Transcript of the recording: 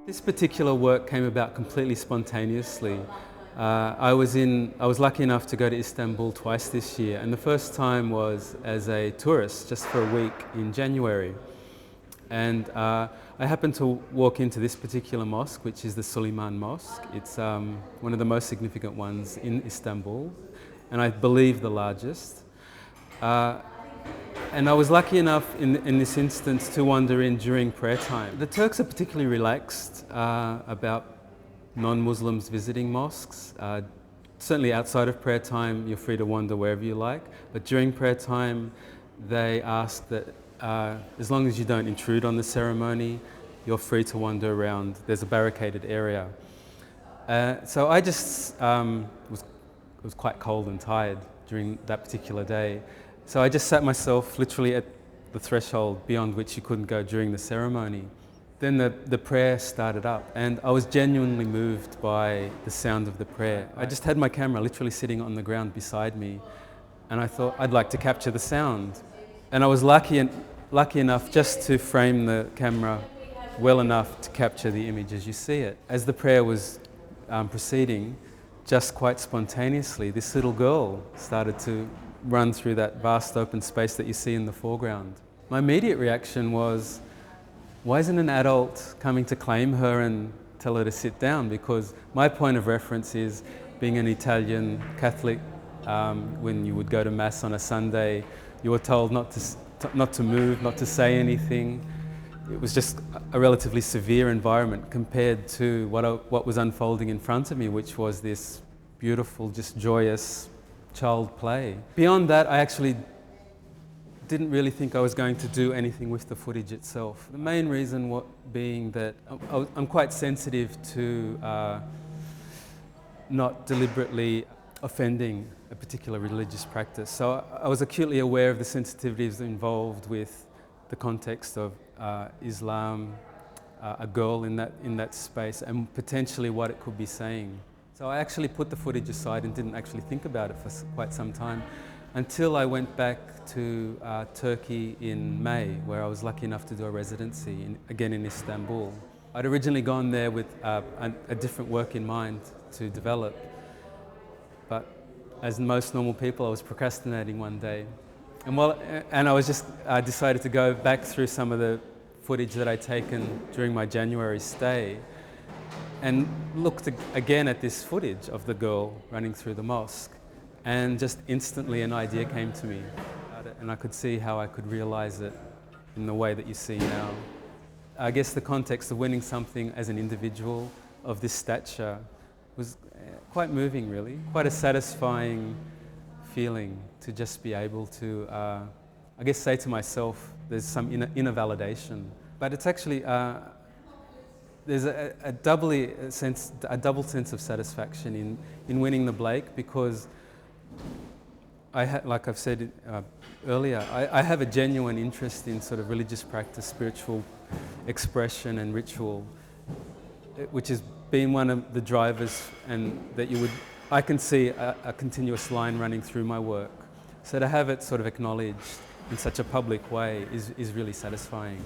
This particular work came about completely spontaneously. I was lucky enough to go to Istanbul twice this year, and the first time was as a tourist, just for a week in January. And I happened to walk into this particular mosque, which is the Suleiman Mosque. It's one of the most significant ones in Istanbul, and I believe the largest. And I was lucky enough in this instance to wander in during prayer time. The Turks are particularly relaxed about non-Muslims visiting mosques. Certainly outside of prayer time, you're free to wander wherever you like. But during prayer time, they ask that as long as you don't intrude on the ceremony, you're free to wander around. There's a barricaded area. So I just was quite cold and tired during that particular day. So I just sat myself literally at the threshold beyond which you couldn't go during the ceremony. Then the prayer started up, and I was genuinely moved by the sound of the prayer. I just had my camera literally sitting on the ground beside me, and I thought I'd like to capture the sound. And I was lucky enough just to frame the camera well enough to capture the image as you see it. As the prayer was proceeding, just quite spontaneously, this little girl started to run through that vast open space that you see in the foreground. My immediate reaction was, why isn't an adult coming to claim her and tell her to sit down? Because my point of reference is being an Italian Catholic. When you would go to Mass on a Sunday, you were told not to move, not to say anything. It was just a relatively severe environment compared to what was unfolding in front of me, which was this beautiful, just joyous child play. Beyond that, I actually didn't really think I was going to do anything with the footage itself. The main reason being that I'm quite sensitive to not deliberately offending a particular religious practice. So I was acutely aware of the sensitivities involved with the context of Islam, a girl in that space, and potentially what it could be saying. So I actually put the footage aside and didn't actually think about it for quite some time until I went back to Turkey in May, where I was lucky enough to do a residency, again in Istanbul. I'd originally gone there with a different work in mind to develop, but as most normal people, I was procrastinating one day. And I was just decided to go back through some of the footage that I'd taken during my January stay and looked again at this footage of the girl running through the mosque, and just instantly an idea came to me about it, and I could see how I could realize it in the way that you see now. I guess the context of winning something as an individual of this stature was quite moving, really, quite a satisfying feeling to just be able to, I guess, say to myself, there's some inner validation. But it's actually, there's a double sense of satisfaction in winning the Blake, because like I've said earlier, I have a genuine interest in sort of religious practice, spiritual expression and ritual, which has been one of the drivers, and that I can see a continuous line running through my work. So to have it sort of acknowledged in such a public way is really satisfying.